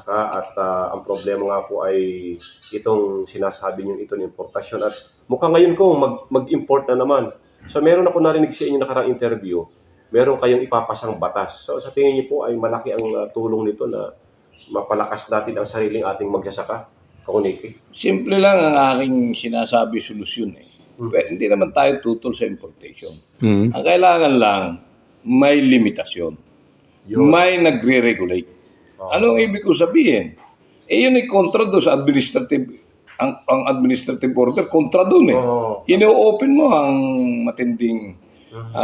magsasaka at ang problema nga po ay itong sinasabi niyong ito ng importasyon at mukhang ngayon ko mag-import na naman. So meron ako narinig sa inyo nakarang interview, meron kayong ipapasang batas. So sa tingin niyo po ay malaki ang tulong nito na mapalakas natin ang sariling ating magsasaka, Kauniki? Simple lang ang aking sinasabi solusyon eh. Hindi naman tayo tutol sa importation. Ang kailangan lang, may limitasyon. May nagre-regulate. Anong ibig ko sabihin? Yun ay kontra doon sa administrative, ang administrative order, kontra doon eh. Ino-open mo ang matinding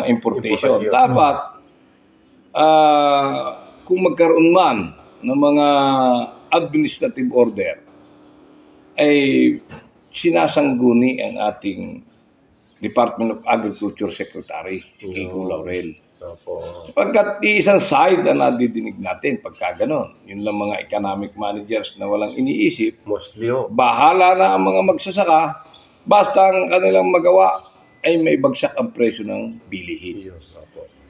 importation. Dapat, kung magkaroon man ng mga administrative order, ay sinasangguni ang ating Department of Agriculture Secretary, Kiko Laurel. Pagkat isang side na nadidinig natin pagka ganon. Yun lang mga economic managers na walang iniisip. Bahala na ang mga magsasaka, basta ang kanilang magawa ay may bagsak ang presyo ng bilihin.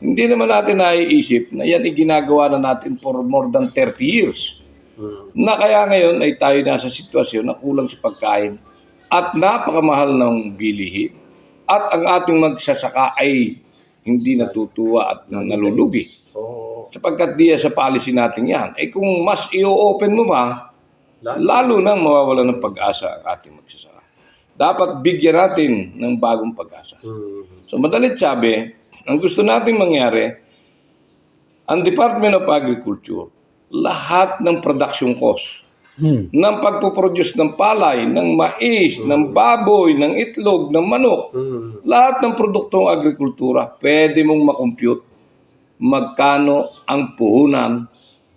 Hindi naman natin naiisip na yan ay ginagawa na natin for more than 30 years. Na kaya ngayon ay tayo nasa sitwasyon na kulang sa pagkain at napakamahal ng bilihin at ang ating magsasaka ay hindi natutuwa at nalulugi. Sapagkat diya sa policy natin yan. Kung mas i-open mo pa, lalo nang mawawala ng pag-asa ang ating magsasaka. Dapat bigyan natin ng bagong pag-asa. So madalit sabi, ang gusto nating mangyari, ang Department of Agriculture, lahat ng production cost, ng pagpuproduce ng palay, ng mais, ng baboy, ng itlog, ng manok, lahat ng produktong agrikultura, pwede mong makompute magkano ang puhunan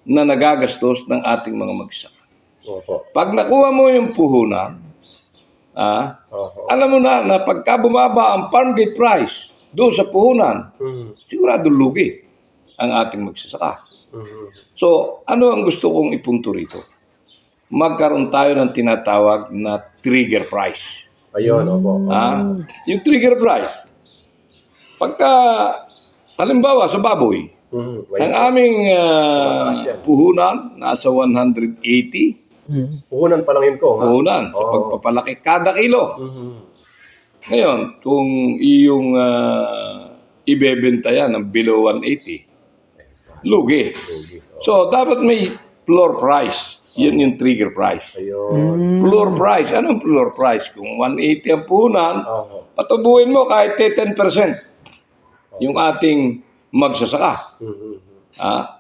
na nagagastos ng ating mga magsasaka. Pag nakuha mo yung puhunan, alam mo na pagka bumaba ang farm gate price doon sa puhunan, sigurado lugi ang ating magsasaka. So, ano ang gusto kong ipunto rito? Magkaroon tayo ng tinatawag na trigger price. Ayun, opo. Yung trigger price, pagka, halimbawa sa baboy, ang aming puhunan nasa 180. Puhunan pa lang yun ko. Puhunan, sa pagpapalaki kada kilo. Ngayon, kung iyong ibebenta yan ng below 180, lugi. So, dapat may floor price. Yun yung trigger price. Floor price. Anong floor price? Kung 180 ang puhunan, patubuhin mo kahit 10% yung ating magsasaka.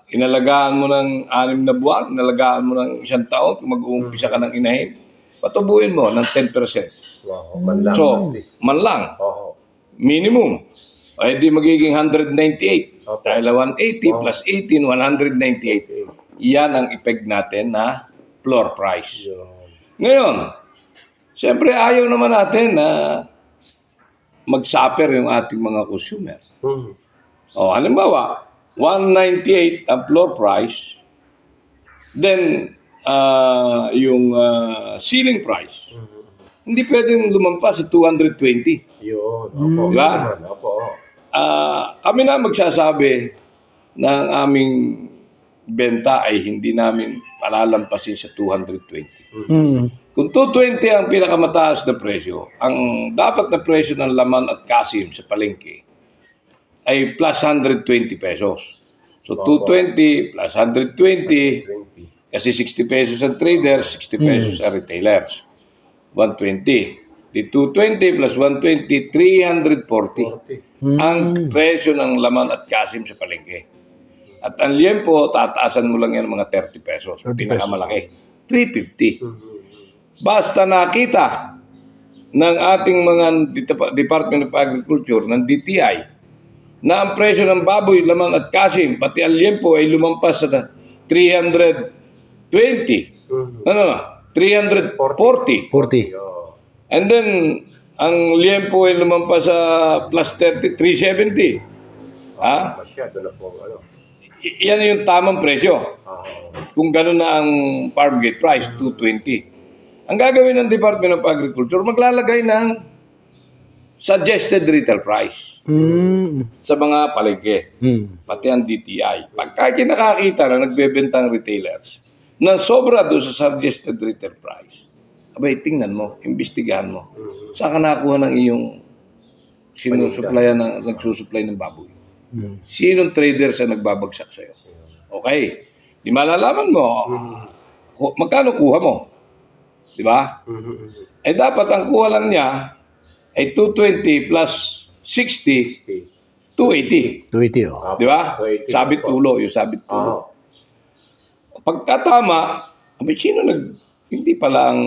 Inalagaan mo ng 6 na buwan, inalagaan mo ng 1 taon, kung mag-uumpisa ka ng inahin, patubuhin mo ng 10%. So, man lang. Minimum. Ay di magiging 198. Dahil 180 plus 18, 198. Yan ang ipeg natin na floor price. Ngayon, siyempre ayaw naman natin na mag-suffer yung ating mga consumer. Halimbawa, 198 ang floor price, then yung ceiling price, hindi pwedeng lumampas sa 220. Yun. Diba? Kami na magsasabi na ang aming benta ay hindi namin palalampasin sa 220. Kung 220 ang pinakamataas na presyo, ang dapat na presyo ng laman at kasim sa palengke ay plus 120 pesos. So 220 plus 120, kasi 60 pesos ang traders, 60 pesos ang retailers. 120. Di 220 plus 120, 340 ang presyo ng laman at kasim sa palengke. At ang liempo, tataasan mo lang yan mga 30 pesos. Pinakamalaki. 350. Basta nakita ng ating mga Department of Agriculture, ng DTI, na ang presyo ng baboy, laman at kasim, pati ang liempo ay lumampas sa 320. 340. And then, ang liempo ay lumampas sa plus 30, 370. Yan yung tamang presyo. Kung gano'n na ang farm gate price, 220. Ang gagawin ng Department of Agriculture, maglalagay ng suggested retail price sa mga palengke, pati ang DTI. Pagka nakakita na nagbebenta ng retailers na sobra doon sa suggested retail price, abay, tingnan mo, imbestigahan mo. Saan ka nakakuha ng iyong nagsusupply ng baboy? Sinong traders ang nagbabagsak sa'yo? Okay. Di malalaman mo, magkano kuha mo? Di ba? Eh dapat ang kuha lang niya ay 220 plus 60, 280. 280, oh. Di ba? 280 Sabit po. ulo, yung sabit ulo. Pagkatama, sino hindi pala ang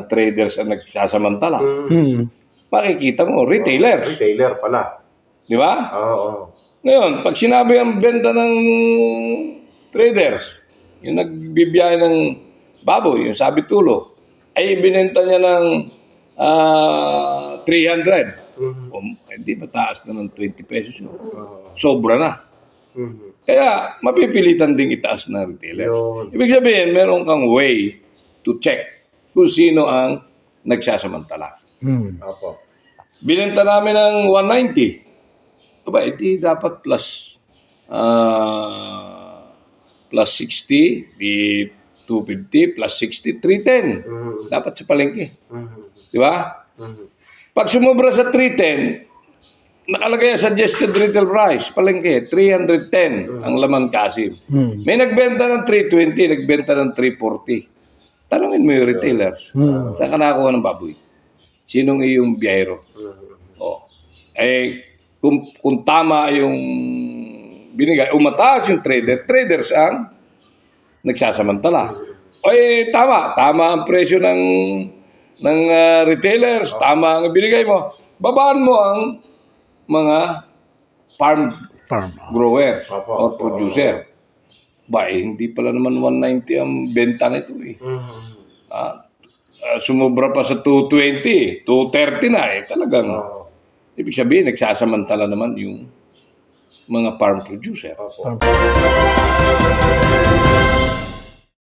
traders ang nagsasamantala. Makikita mo, retailer. Retailer pala. Di ba? Oo. Ngayon, pag sinabi ang benta ng traders, yung nagbibiyahe ng baboy, yung sabit ulo, ay binenta niya ng 300. Hindi mataas na ng 20 pesos. No? Sobra na. Kaya, mapipilitan ding itaas na retailer. Yun. Ibig sabihin, meron kang way to check kung sino ang nagsasamantala. Apo. Binenta namin ng 190. Aba, iti dapat plus 60, di 250, plus 60, 310. Dapat sa palengke. Di ba? Pag sumobra sa 310, nakalagay sa suggested retail price, palengke, 310 ang laman kasi. May nagbenta ng 320, nagbenta ng 340. Tanungin mo yung retailers. Saan ka nakakuha ng baboy? Sinong iyong biyahero? Kung tama yung binigay, umataas yung traders ang nagsasamantala. Tama ang presyo ng retailers, tama ang binigay mo. Babaan mo ang mga farm grower or producer. Hindi pala naman 190 ang benta nito eh. Sumobra pa sa 220, 230 na eh. Talagang, ibig sabihin, nagsasamantala naman yung mga farm producer. Apo.